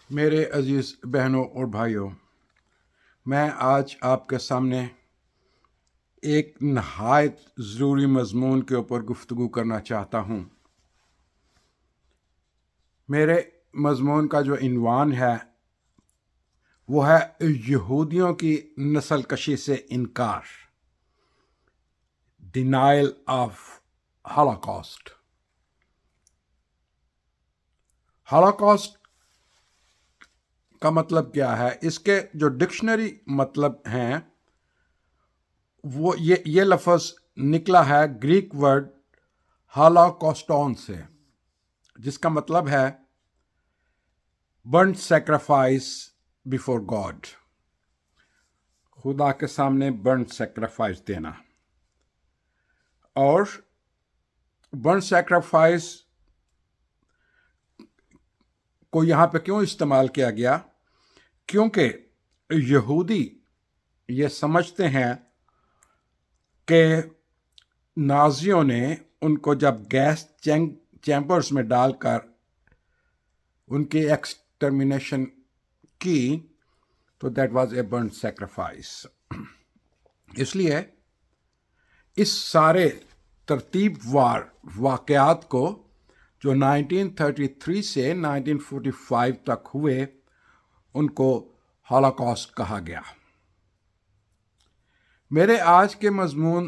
میرے عزیز بہنوں اور بھائیوں، میں آج آپ کے سامنے ایک نہایت ضروری مضمون کے اوپر گفتگو کرنا چاہتا ہوں۔ میرے مضمون کا جو عنوان ہے وہ ہے یہودیوں کی نسل کشی سے انکار، ڈینائل آف ہالوکاسٹ۔ ہالوکاسٹ کا مطلب کیا ہے؟ اس کے جو ڈکشنری مطلب ہیں وہ یہ لفظ نکلا ہے گریک ورڈ ہالوکاسٹون سے، جس کا مطلب ہے برنٹ سیکریفائس بیفور گاڈ، خدا کے سامنے برنٹ سیکریفائس دینا۔ اور برنٹ سیکریفائس کو یہاں پہ کیوں استعمال کیا گیا؟ کیونکہ یہودی یہ سمجھتے ہیں کہ نازیوں نے ان کو جب گیس چیمبرز میں ڈال کر ان کی ایکسٹرمینیشن کی تو that was a burnt sacrifice. اس لیے اس سارے ترتیب وار واقعات کو جو 1933 سے 1945 تک ہوئے ان کو ہالوکاسٹ کہا گیا۔ میرے آج کے مضمون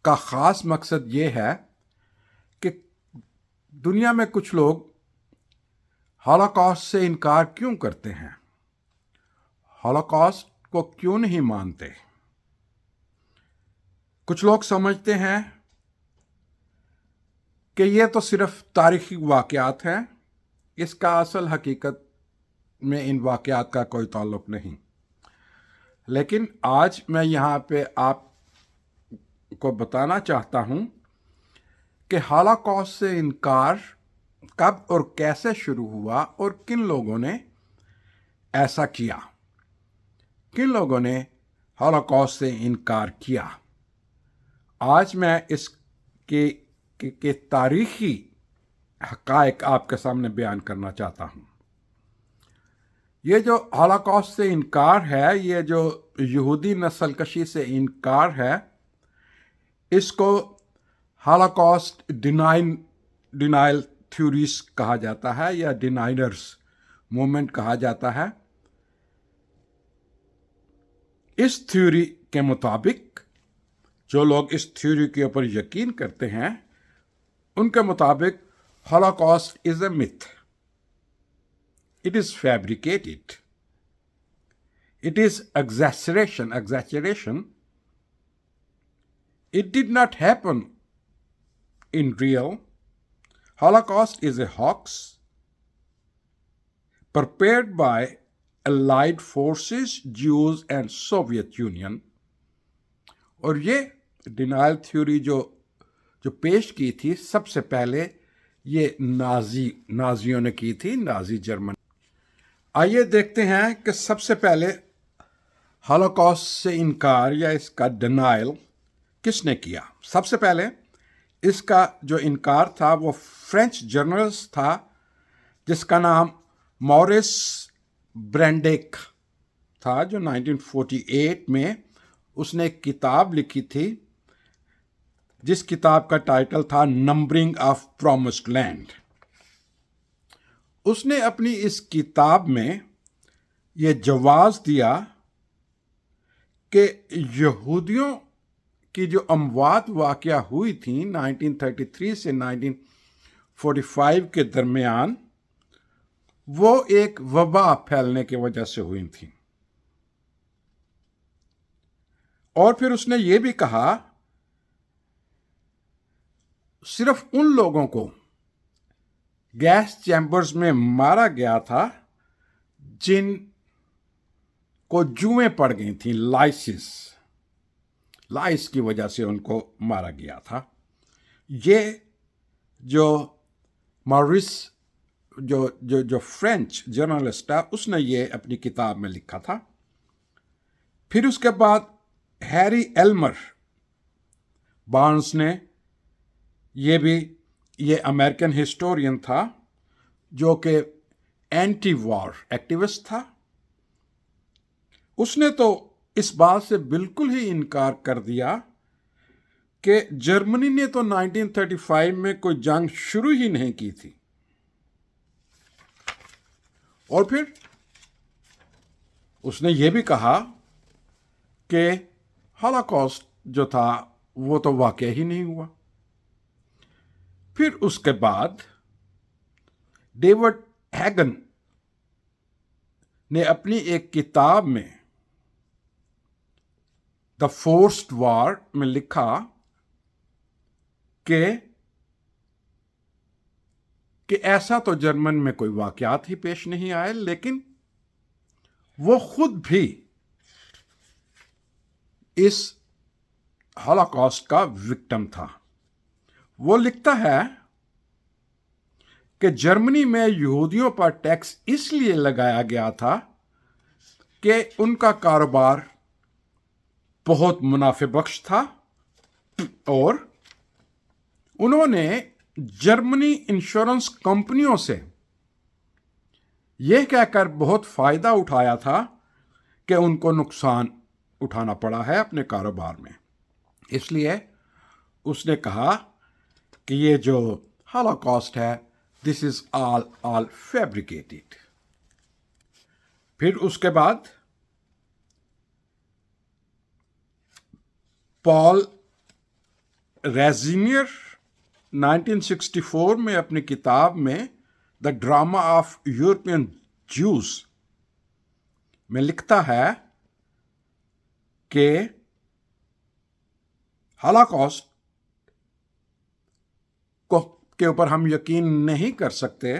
کا خاص مقصد یہ ہے کہ دنیا میں کچھ لوگ ہالوکاسٹ سے انکار کیوں کرتے ہیں، ہالوکاسٹ کو کیوں نہیں مانتے۔ کچھ لوگ سمجھتے ہیں کہ یہ تو صرف تاریخی واقعات ہیں، اس کا اصل حقیقت میں ان واقعات کا کوئی تعلق نہیں۔ لیکن آج میں یہاں پہ آپ کو بتانا چاہتا ہوں کہ ہالوکاسٹ سے انکار کب اور کیسے شروع ہوا اور کن لوگوں نے ایسا کیا، کن لوگوں نے ہالوکاسٹ سے انکار کیا۔ آج میں اس کے تاریخی حقائق آپ کے سامنے بیان کرنا چاہتا ہوں۔ یہ جو ہالوکاسٹ سے انکار ہے، یہ جو یہودی نسل کشی سے انکار ہے، اس کو ہالوکاسٹ ڈینائل تھیوریز کہا جاتا ہے یا ڈینائلرز موومنٹ کہا جاتا ہے۔ اس تھیوری کے مطابق جو لوگ اس تھیوری کے اوپر یقین کرتے ہیں ان کے مطابق Holocaust is a myth. It is fabricated. It is exaggeration. It did not happen in real. Holocaust is a hoax prepared by Allied forces, Jews and Soviet Union. اور یہ ڈینائل تھیوری جو پیش کی تھی سب سے پہلے یہ نازیوں نے کی تھی، نازی جرمن۔ آئیے دیکھتے ہیں کہ سب سے پہلے ہالوکاسٹ سے انکار یا اس کا ڈینائل کس نے کیا۔ سب سے پہلے اس کا جو انکار تھا وہ فرینچ جرنلسٹ تھا جس کا نام موریس برینڈیک تھا، جو 1948 میں اس نے ایک کتاب لکھی تھی جس کتاب کا ٹائٹل تھا نمبرنگ آف پرومسڈ لینڈ۔ اس نے اپنی اس کتاب میں یہ جواز دیا کہ یہودیوں کی جو اموات واقع ہوئی تھیں 1933 سے 1945 کے درمیان، وہ ایک وبا پھیلنے کی وجہ سے ہوئی تھیں۔ اور پھر اس نے یہ بھی کہا صرف ان لوگوں کو گیس چیمبرز میں مارا گیا تھا جن کو جوئیں پڑ گئی تھیں، لائس کی وجہ سے ان کو مارا گیا تھا۔ یہ جو موریس جو فرینچ جرنلسٹ ہے اس نے یہ اپنی کتاب میں لکھا تھا۔ پھر اس کے بعد ہیری ایلمر بارنز نے، یہ امریکن ہسٹورین تھا جو کہ اینٹی وار ایکٹیوسٹ تھا. اس نے تو اس بات سے بالکل ہی انکار کر دیا کہ جرمنی نے تو 1935 میں کوئی جنگ شروع ہی نہیں کی تھی. اور پھر اس نے یہ بھی کہا کہ ہولوکاسٹ جو تھا وہ تو واقع ہی نہیں ہوا. پھر اس کے بعد ڈیوڈ ہیگن نے اپنی ایک کتاب میں دا فورسڈ وار میں لکھا کہ ایسا تو جرمن میں کوئی واقعات ہی پیش نہیں آئے، لیکن وہ خود بھی اس ہولوکاسٹ کا وکٹم تھا. وہ لکھتا ہے کہ جرمنی میں یہودیوں پر ٹیکس اس لیے لگایا گیا تھا کہ ان کا کاروبار بہت منافع بخش تھا اور انہوں نے جرمنی انشورنس کمپنیوں سے یہ کہہ کر بہت فائدہ اٹھایا تھا کہ ان کو نقصان اٹھانا پڑا ہے اپنے کاروبار میں. اس لیے اس نے کہا کہ یہ جو ہولوکاسٹ ہے دس از آل فیبریکیٹڈ. پھر اس کے بعد پال ریزینئر 1964 میں اپنی کتاب میں دا ڈراما آف یورپین جوز میں لکھتا ہے کہ ہولوکاسٹ کے اوپر ہم یقین نہیں کر سکتے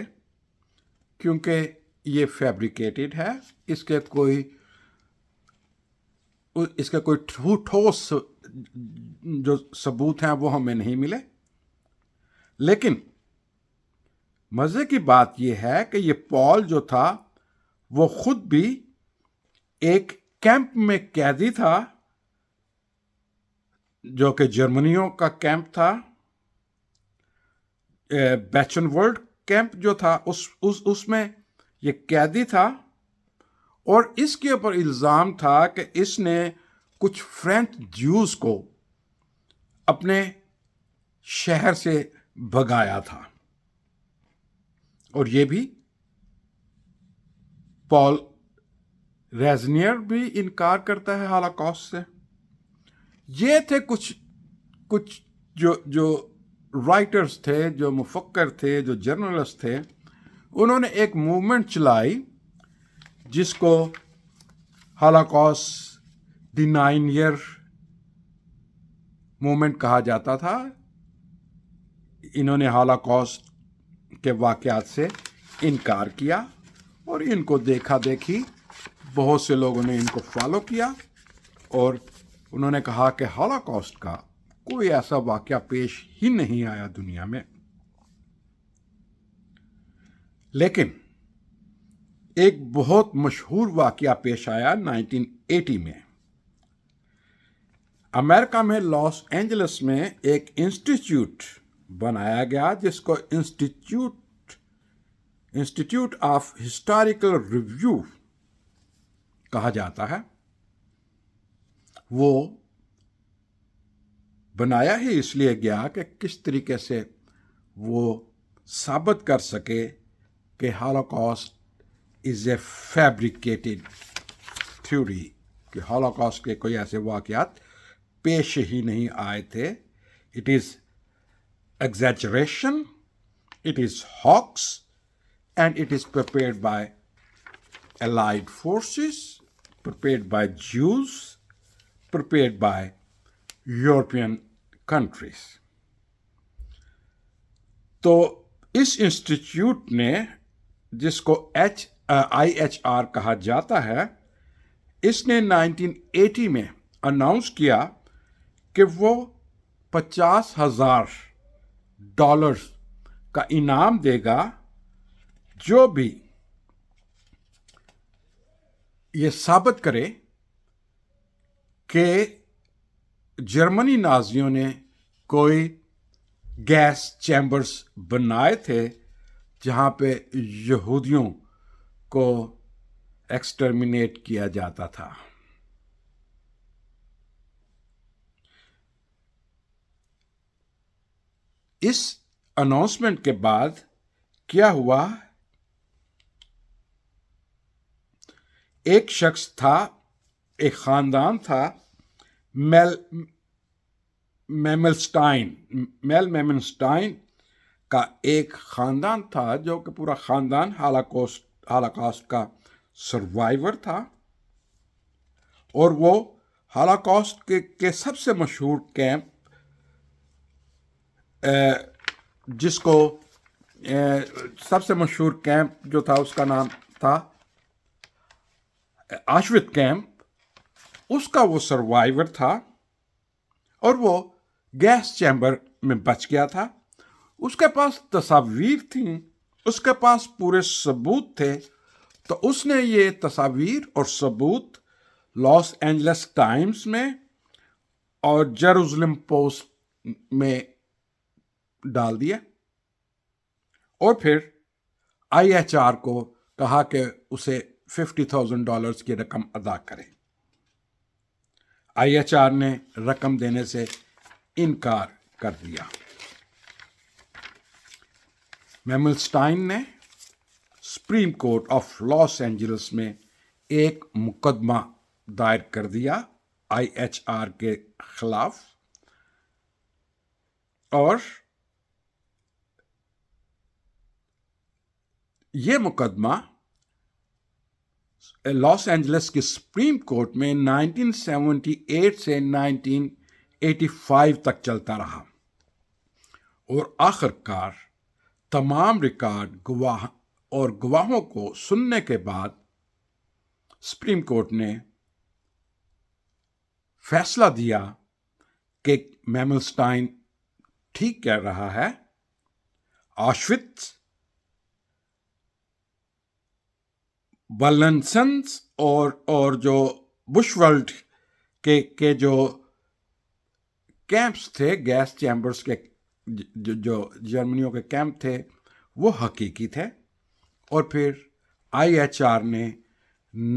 کیونکہ یہ فیبریکیٹڈ ہے. اس کے کوئی ٹھوس جو ثبوت ہیں وہ ہمیں نہیں ملے. لیکن مزے کی بات یہ ہے کہ یہ پال جو تھا وہ خود بھی ایک کیمپ میں قیدی تھا جو کہ جرمنیوں کا کیمپ تھا. بیچن ورلڈ کیمپ جو تھا اس میں یہ قیدی تھا اور اس کے اوپر الزام تھا کہ اس نے کچھ فرینچ جوز کو اپنے شہر سے بھگایا تھا. اور یہ بھی پال ریزنیئر بھی انکار کرتا ہے ہولوکاسٹ سے. یہ تھے کچھ جو رائٹرز تھے، جو مفکر تھے، جو جرنلسٹ تھے. انہوں نے ایک موومنٹ چلائی جس کو ہولوکاسٹ ڈینائر موومنٹ کہا جاتا تھا. انہوں نے ہولوکاسٹ کے واقعات سے انکار کیا اور ان کو دیکھا دیکھی بہت سے لوگوں نے ان کو فالو کیا اور انہوں نے کہا کہ ہولوکاسٹ کا کوئی ایسا واقعہ پیش ہی نہیں آیا دنیا میں. لیکن ایک بہت مشہور واقعہ پیش آیا 1980 میں. امریکہ میں لاس اینجلس میں ایک انسٹیٹیوٹ بنایا گیا جس کو انسٹیٹیوٹ آف ہسٹوریکل ریویو کہا جاتا ہے. وہ بنایا ہی اس لیے گیا کہ کس طریقے سے وہ ثابت کر سکے کہ ہولوکاسٹ از اے فیبریکیٹڈ تھیوری، کہ ہولوکاسٹ کے کوئی ایسے واقعات پیش ہی نہیں آئے تھے. It is exaggeration, it is ہاکس and it is prepared by allied forces, prepared by Jews, prepared by European countries. تو اس انسٹیٹیوٹ نے جس کو IHR کہا جاتا ہے، اس نے 1980 میں اناؤنس کیا کہ وہ $50,000 کا انعام دے گا جو بھی یہ ثابت کرے کہ جرمنی نازیوں نے کوئی گیس چیمبرز بنائے تھے جہاں پہ یہودیوں کو ایکسٹرمینیٹ کیا جاتا تھا. اس اناؤنسمنٹ کے بعد کیا ہوا؟ ایک شخص تھا، ایک خاندان تھا، میل میمنسٹائن کا ایک خاندان تھا جو کہ پورا خاندان ہالاکاسٹ کا سروائیور تھا، اور وہ ہالاکاسٹ کے سب سے مشہور کیمپ جس کو سب سے مشہور کیمپ جو تھا اس کا نام تھا آشوت کیمپ، اس کا وہ سروائیور تھا، اور وہ گیس چیمبر میں بچ گیا تھا. اس کے پاس تصاویر تھیں، اس کے پاس پورے ثبوت تھے، تو اس نے یہ تصاویر اور ثبوت لاس اینجلس ٹائمز میں اور جیروزلم پوسٹ میں ڈال دیا، اور پھر IHR کو کہا کہ اسے $50,000 کی رقم ادا کرے. IHR نے رقم دینے سے انکار کر دیا. میملسٹائن نے Supreme Court of Los Angeles میں ایک مقدمہ دائر کر دیا IHR کے خلاف، اور یہ مقدمہ لاس اینجلس کی سپریم کورٹ میں 1978 سے 1985 تک چلتا رہا، اور آخر کار تمام ریکارڈ گواہوں کو سننے کے بعد سپریم کورٹ نے فیصلہ دیا کہ میملسٹائن ٹھیک کہہ رہا ہے. آشوتس، والنسنس اور جو بشولٹ کے جو کیمپس تھے، گیس چیمبرز کے جو جرمنیوں کے کیمپ تھے، وہ حقیقی تھے. اور پھر IHR نے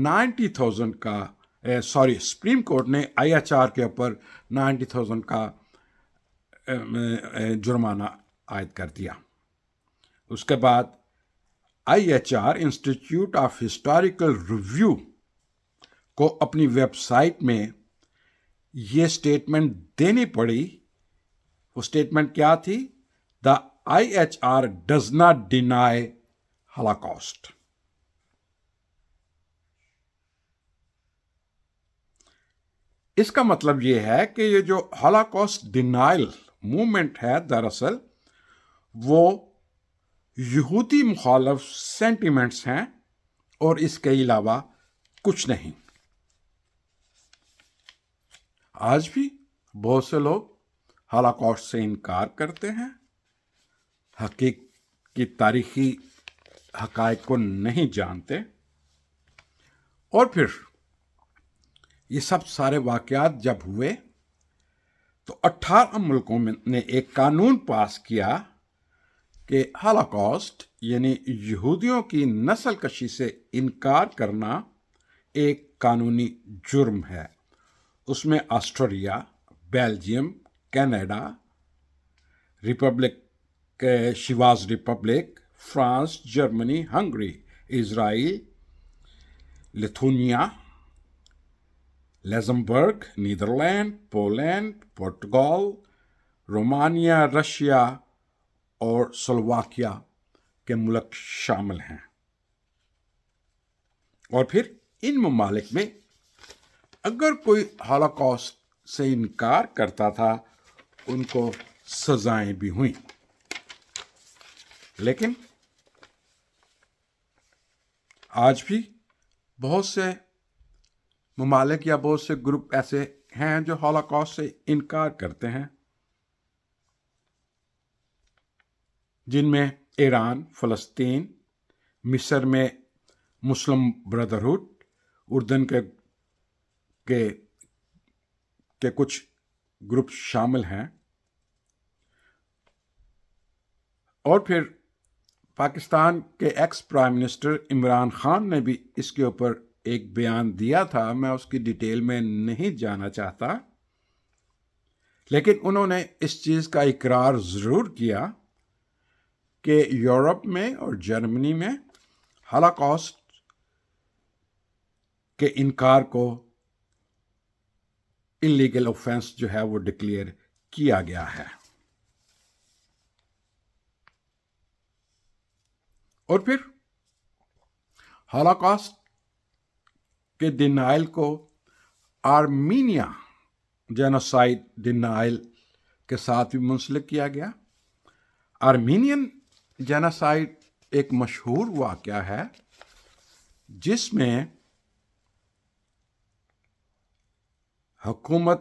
90,000 کا سپریم کورٹ نے IHR کے اوپر 90,000 کا جرمانہ عائد کر دیا. اس کے بعد IHR institute of historical review کو اپنی ویب سائٹ میں یہ سٹیٹمنٹ دینی پڑی. وہ سٹیٹمنٹ کیا تھی؟ The IHR does not deny Holocaust. اس کا مطلب یہ ہے کہ یہ جو ہالاکاسٹ ڈینائل موومنٹ ہے، دراصل وہ یہودی مخالف سینٹیمنٹس ہیں، اور اس کے علاوہ کچھ نہیں. آج بھی بہت سے لوگ ہالاکاسٹ سے انکار کرتے ہیں، حقیقی تاریخی حقائق کو نہیں جانتے. اور پھر یہ سب سارے واقعات جب ہوئے تو 18 ملکوں نے ایک قانون پاس کیا کہ ہالاکاسٹ یعنی یہودیوں کی نسل کشی سے انکار کرنا ایک قانونی جرم ہے. اس میں آسٹریا، بیلجیم، کینیڈا، شیواز republic, France, Germany, Hungary, Israel, Lithuania, Luxembourg, Netherland, Poland, Portugal, Romania, Russia اور سلوواکیہ کے ملک شامل ہیں. اور پھر ان ممالک میں اگر کوئی ہالاکاسٹ سے انکار کرتا تھا ان کو سزائیں بھی ہوئیں. لیکن آج بھی بہت سے ممالک یا بہت سے گروپ ایسے ہیں جو ہالاکاسٹ سے انکار کرتے ہیں، جن میں ایران، فلسطین، مصر میں مسلم بردرہڈ، اردن کے کچھ گروپ شامل ہیں. اور پھر پاکستان کے ex prime minister Imran Khan نے بھی اس کے اوپر ایک بیان دیا تھا. میں اس کی ڈیٹیل میں نہیں جانا چاہتا، لیکن انہوں نے اس چیز کا اقرار ضرور کیا کہ یورپ میں اور جرمنی میں ہولوکاسٹ کے انکار کو انلیگل اوفینس جو ہے وہ ڈکلیئر کیا گیا ہے. اور پھر ہولوکاسٹ کے ڈینائل کو آرمینیا جینوسائڈ ڈینائل کے ساتھ بھی منسلک کیا گیا. آرمینین جینوسائڈ ایک مشہور واقعہ ہے جس میں حکومت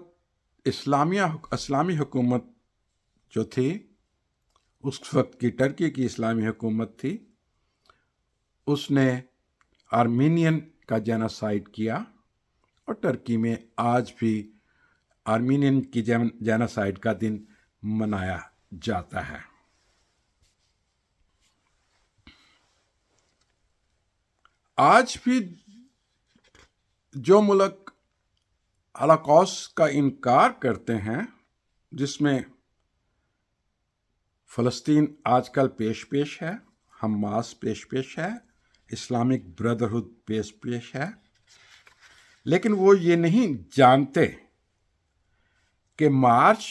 اسلامی حکومت جو تھی، اس وقت کی ٹرکی کی اسلامی حکومت تھی، اس نے آرمینین کا جینوسائڈ کیا. اور ٹرکی میں آج بھی آرمینین کی جینوسائڈ کا دن منایا جاتا ہے. آج بھی جو ملک ہولوکاسٹ کا انکار کرتے ہیں، جس میں فلسطین آج کل پیش ہے، حماس پیش ہے، اسلامک بردرہڈ پیش ہے، لیکن وہ یہ نہیں جانتے کہ مارچ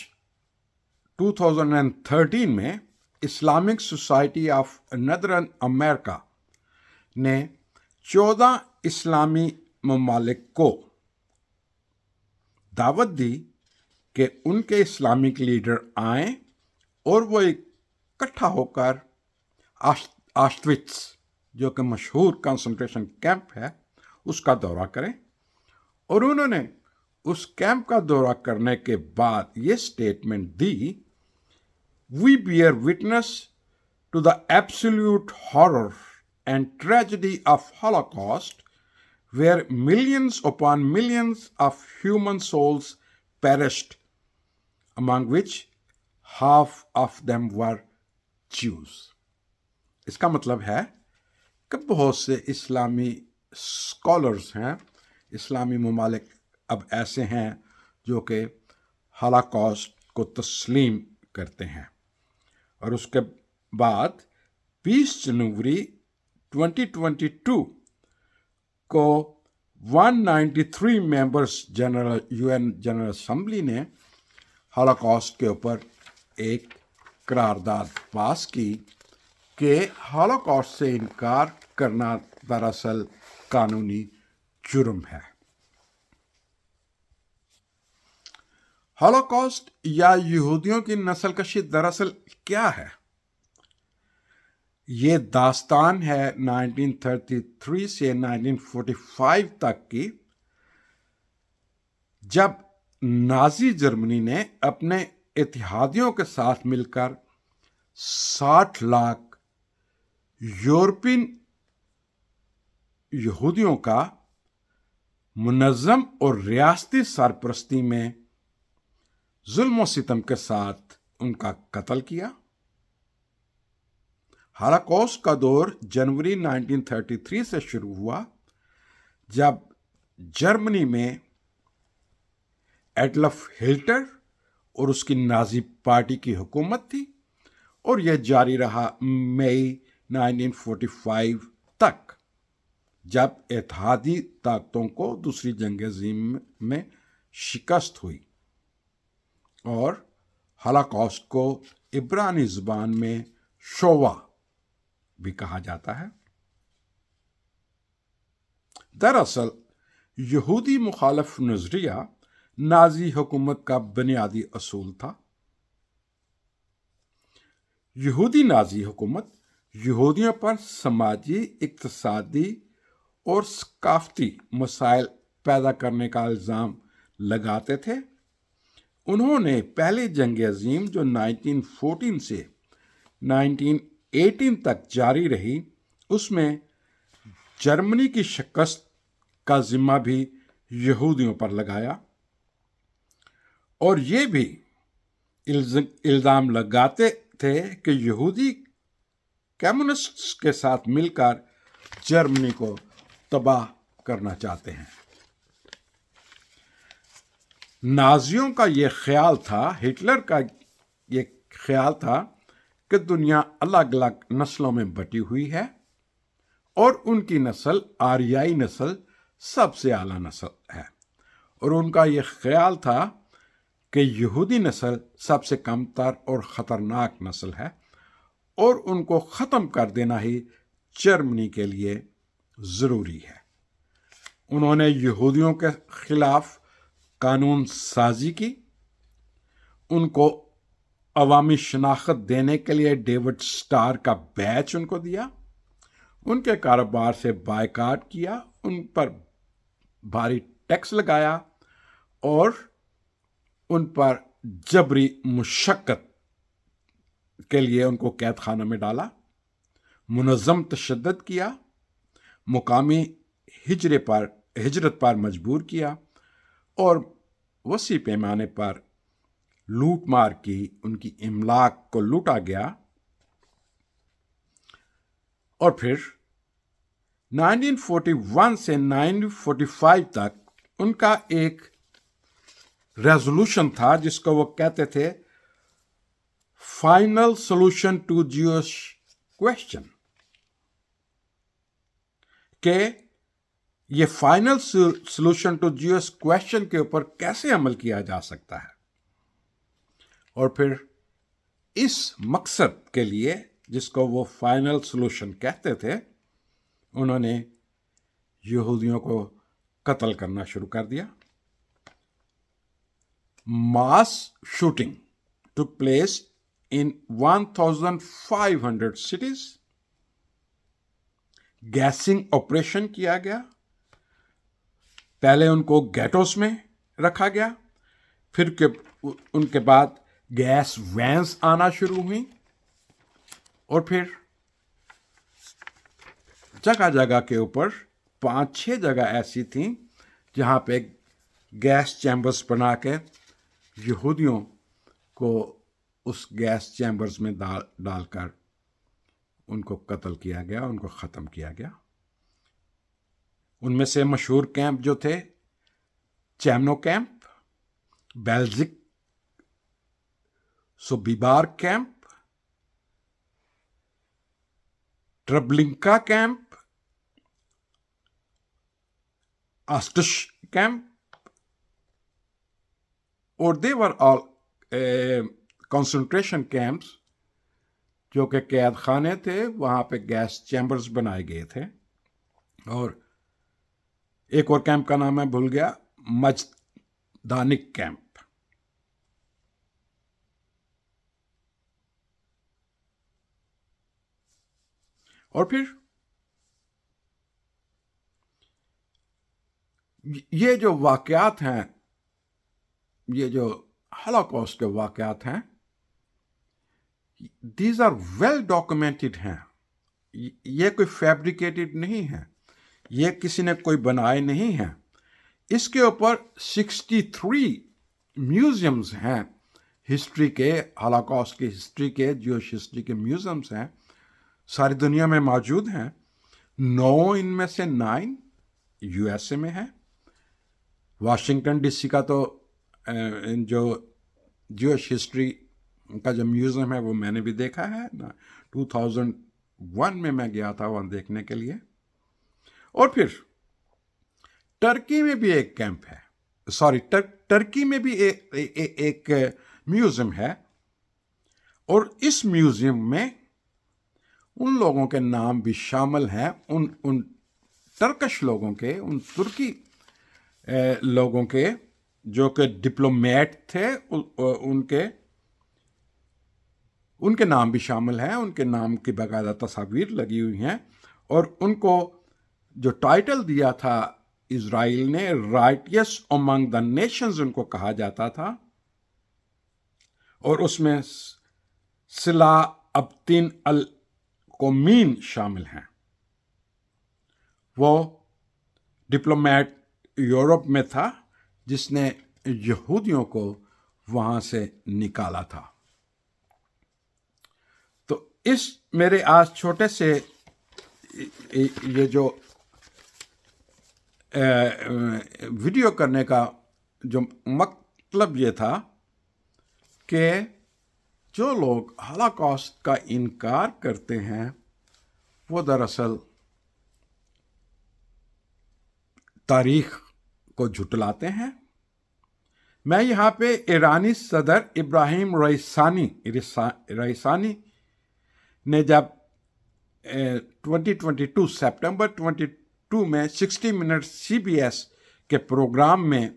2013 میں اسلامک سوسائٹی آف نردرن امریکہ نے 14 اسلامی ممالک کو دعوت دی کہ ان کے اسلامک لیڈر آئیں اور وہ اکٹھا ہو کر آشٹوٹس، جو کہ مشہور کنسنٹریشن کیمپ ہے، اس کا دورہ کریں. اور انہوں نے اس کیمپ کا دورہ کرنے کے بعد یہ statement the: "We bear witness to the absolute horror and tragedy of Holocaust, where millions upon millions of human souls perished, among which half of them were Jews." اس کا مطلب ہے کہ بہت سے اسلامی اسکالرز ہیں، اسلامی ممالک اب ایسے ہیں جو کہ ہولوکاسٹ کو تسلیم کرتے ہیں. اور اس کے بعد 20 جنوری 2022 کو 193 ممبرز UN جنرل اسمبلی نے ہولوکاسٹ کے اوپر ایک قرارداد پاس کی کہ ہولوکاسٹ سے انکار کرنا دراصل قانونی جرم ہے. ہولوکاسٹ یا یہودیوں کی نسل کشی دراصل کیا ہے؟ یہ داستان ہے 1933 سے 1945 تک کی، جب نازی جرمنی نے اپنے اتحادیوں کے ساتھ مل کر 60 لاکھ یورپین یہودیوں کا منظم اور ریاستی سرپرستی میں ظلم و ستم کے ساتھ ان کا قتل کیا. ہولوکاسٹ کا دور جنوری 1933 سے شروع ہوا، جب جرمنی میں ایڈلف ہٹلر اور اس کی نازی پارٹی کی حکومت تھی، اور یہ جاری رہا مئی 1945 تک، جب اتحادی طاقتوں کو دوسری جنگ عظیم میں شکست ہوئی. اور ہولوکاسٹ کو عبرانی زبان میں شووا بھی کہا جاتا ہے. دراصل یہودی مخالف نظریہ نازی حکومت کا بنیادی اصول تھا. یہودی نازی حکومت یہودیوں پر سماجی، اقتصادی اور ثقافتی مسائل پیدا کرنے کا الزام لگاتے تھے. انہوں نے پہلی جنگ عظیم جو 1914 سے 1918 تک جاری رہی، اس میں جرمنی کی شکست کا ذمہ بھی یہودیوں پر لگایا، اور یہ بھی الزام لگاتے تھے کہ یہودی کمیونسٹس کے ساتھ مل کر جرمنی کو تباہ کرنا چاہتے ہیں۔ نازیوں کا یہ خیال تھا، ہٹلر کا یہ خیال تھا کہ دنیا الگ الگ نسلوں میں بٹی ہوئی ہے اور ان کی نسل آریائی نسل سب سے اعلیٰ نسل ہے، اور ان کا یہ خیال تھا کہ یہودی نسل سب سے کم تر اور خطرناک نسل ہے، اور ان کو ختم کر دینا ہی جرمنی کے لیے ضروری ہے۔ انہوں نے یہودیوں کے خلاف قانون سازی کی، ان کو عوامی شناخت دینے کے لیے ڈیوڈ سٹار کا بیچ ان کو دیا، ان کے کاروبار سے بائیکاٹ کیا، ان پر بھاری ٹیکس لگایا اور ان پر جبری مشقت کے لیے ان کو قید خانہ میں ڈالا، منظم تشدد کیا، مقامی ہجرت پر مجبور کیا اور وسیع پیمانے پر لوٹ مار کی، ان کی املاک کو لوٹا گیا۔ اور پھر 1941 سے 1945 تک ان کا ایک ریزولوشن تھا جس کو وہ کہتے تھے final solution to Jewish question, کہ یہ final solution to Jewish question کے اوپر کیسے عمل کیا جا سکتا ہے۔ اور پھر اس مقصد کے لیے جس کو وہ فائنل سولوشن کہتے تھے، انہوں نے یہودیوں کو قتل کرنا شروع کر دیا۔ Mass shooting took place in 1500 cities, gassing operation کیا گیا، پہلے ان کو گیٹوز میں رکھا گیا، پھر ان کے بعد گیس وینز آنا شروع ہوئیں، اور پھر جگہ جگہ کے اوپر 5-6 جگہ ایسی تھیں جہاں پہ گیس چیمبرز بنا کے یہودیوں کو اس گیس چیمبرز میں ڈال کر ان کو قتل کیا گیا، ان کو ختم کیا گیا۔ ان میں سے مشہور کیمپ جو تھے Chelmno camp, Belzec Sobibor camp, Treblinka camp, Auschwitz camp, اور they were all concentration camps جو کہ قید خانے تھے، وہاں پہ گیس چیمبرز بنائے گئے تھے۔ اور ایک اور کیمپ کا نام میں بھول گیا، مجدانک کیمپ۔ اور پھر یہ جو واقعات ہیں، یہ جو ہولوکاسٹ کے واقعات ہیں، دیز آر ویل ڈاکومنٹڈ ہیں، یہ کوئی فیبریکیٹڈ نہیں ہے، یہ کسی نے کوئی بنائے نہیں ہیں۔ اس کے اوپر 63 میوزیمز ہیں ہسٹری کے، ہولوکاسٹ کی ہسٹری کے، جوش ہسٹری کے میوزیمز ہیں، ساری دنیا میں موجود ہیں۔ 9 ان میں سے 9 یو ایس اے میں ہے۔ واشنگٹن ڈی سی کا تو جو جوش ہسٹری کا جو میوزیم ہے وہ میں نے بھی دیکھا ہے، 2001 میں گیا تھا وہاں دیکھنے کے لیے۔ اور پھر ٹرکی میں بھی ایک کیمپ ہے، ٹرکی میں بھی ایک میوزیم ہے، اور اس میوزیم میں ان لوگوں کے نام بھی شامل ہیں، ان ٹرکش لوگوں کے، ان ترکی لوگوں کے جو کہ ڈپلومیٹ تھے، ان کے نام بھی شامل ہیں، ان کے نام کی باقاعدہ تصاویر لگی ہوئی ہیں، اور ان کو جو ٹائٹل دیا تھا اسرائیل نے، رائٹیس امنگ دا نیشنز ان کو کہا جاتا تھا، اور اس میں صلاح ابدین القومین شامل ہیں۔ وہ ڈپلومیٹ یورپ میں تھا جس نے یہودیوں کو وہاں سے نکالا تھا۔ تو اس میرے آج چھوٹے سے یہ جو ویڈیو کرنے کا جو مطلب یہ تھا کہ جو لوگ ہولوکاسٹ کا انکار کرتے ہیں وہ دراصل تاریخ کو جھٹلاتے ہیں. میں یہاں پہ ایرانی صدر ابراہیم رئیسانی نے جب 2022 سپٹمبر 22 میں 60 منٹ CBS کے پروگرام میں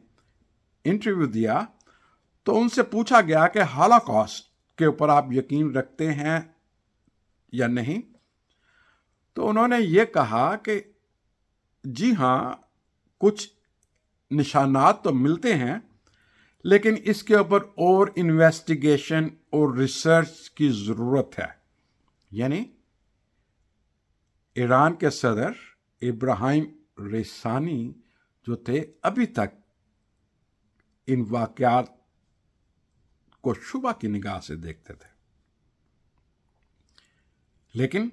انٹرویو دیا تو ان سے پوچھا گیا کہ ہولوکاسٹ کے اوپر آپ یقین رکھتے ہیں یا نہیں. تو انہوں نے یہ کہا کہ جی ہاں کچھ نشانات تو ملتے ہیں لیکن اس کے اوپر اور انویسٹیگیشن اور ریسرچ کی ضرورت ہے. یعنی ایران کے صدر ابراہیم رئیسانی جو تھے ابھی تک ان واقعات کو شبہ کی نگاہ سے دیکھتے تھے. لیکن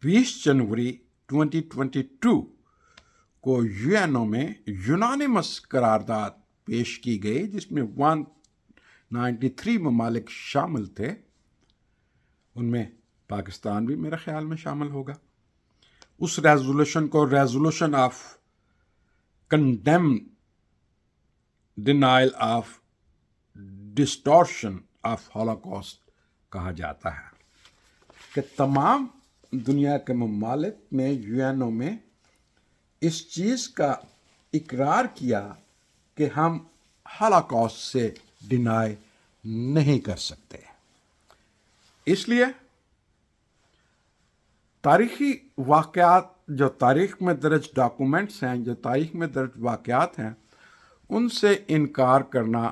20 جنوری 2022 کو UN میں یونانیمس قرارداد پیش کی گئی جس میں 193 ممالک شامل تھے. ان میں پاکستان بھی میرے خیال میں شامل ہوگا. اس ریزولوشن کو resolution of condemn denial of distortion of holocaust کہا جاتا ہے کہ تمام دنیا کے ممالک میں UN میں اس چیز کا اقرار کیا کہ ہم ہولوکاسٹ سے ڈینائی نہیں کر سکتے. اس لیے تاریخی واقعات جو تاریخ میں درج ڈاکومنٹس ہیں، جو تاریخ میں درج واقعات ہیں، ان سے انکار کرنا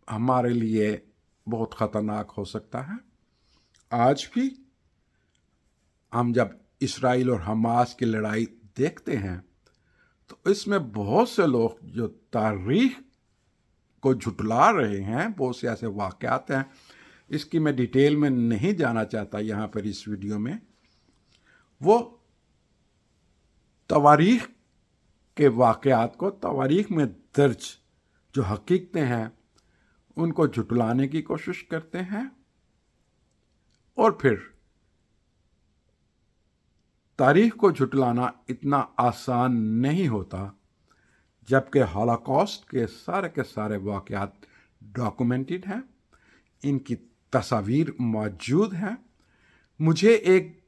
ہمارے لیے بہت خطرناک ہو سکتا ہے. آج بھی ہم جب اسرائیل اور حماس کی لڑائی دیکھتے ہیں تو اس میں بہت سے لوگ جو تاریخ کو جھٹلا رہے ہیں، بہت سے ایسے واقعات ہیں. اس کی میں ڈیٹیل میں نہیں جانا چاہتا یہاں پر اس ویڈیو میں. وہ تواریخ کے واقعات کو، تواریخ میں درج جو حقیقتیں ہیں ان کو جھٹلانے کی کوشش کرتے ہیں اور پھر تاریخ کو جھٹلانا اتنا آسان نہیں ہوتا جبکہ ہولوکاسٹ کے سارے واقعات ڈاکومنٹڈ ہیں، ان کی تصاویر موجود ہیں. مجھے ایک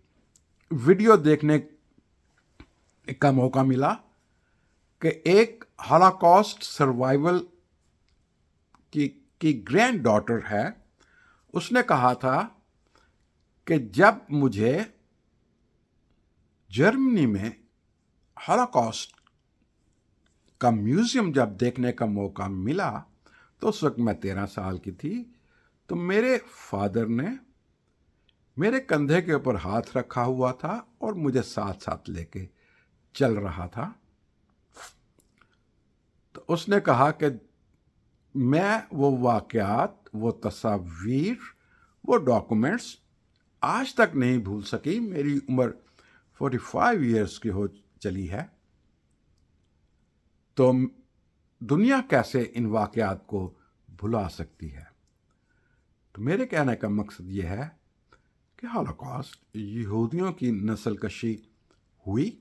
ویڈیو دیکھنے کا موقع ملا کہ ایک ہولوکاسٹ سروائیول کی گرینڈ ڈاٹر ہے. اس نے کہا تھا کہ جب مجھے جرمنی میں ہولوکاسٹ کا میوزیم جب دیکھنے کا موقع ملا تو اس وقت میں 13 سال کی تھی، تو میرے فادر نے میرے کندھے کے اوپر ہاتھ رکھا ہوا تھا اور مجھے ساتھ ساتھ لے کے چل رہا تھا. تو اس نے کہا کہ میں وہ واقعات، وہ تصاویر، وہ ڈاکومنٹس آج تک نہیں بھول سکی. میری عمر 45 ایئرس کی ہو چلی ہے، تو دنیا کیسے ان واقعات کو بھلا سکتی ہے؟ تو میرے کہنے کا مقصد یہ ہے کہ ہولوکاسٹ یہودیوں کی نسل کشی ہوئی.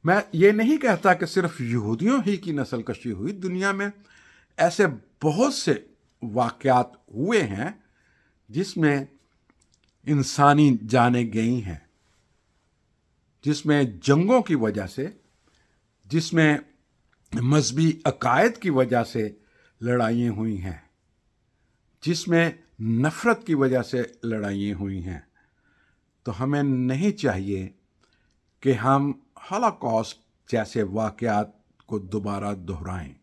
میں یہ نہیں کہتا کہ صرف یہودیوں ہی کی نسل کشی ہوئی. دنیا میں ایسے بہت سے واقعات ہوئے ہیں جس میں انسانی جانیں گئی ہیں، جس میں جنگوں کی وجہ سے، جس میں مذہبی عقائد کی وجہ سے لڑائیاں ہوئی ہیں، جس میں نفرت کی وجہ سے لڑائیاں ہوئی ہیں. تو ہمیں نہیں چاہیے کہ ہم ہولوکاسٹ جیسے واقعات کو دوبارہ دہرائیں.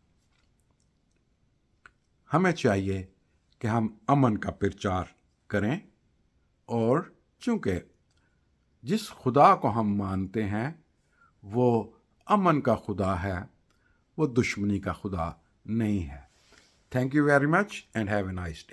ہمیں چاہیے کہ ہم امن کا پرچار کریں، اور چونکہ جس خدا کو ہم مانتے ہیں وہ امن کا خدا ہے، وہ دشمنی کا خدا نہیں ہے. Thank you very much and have a nice day.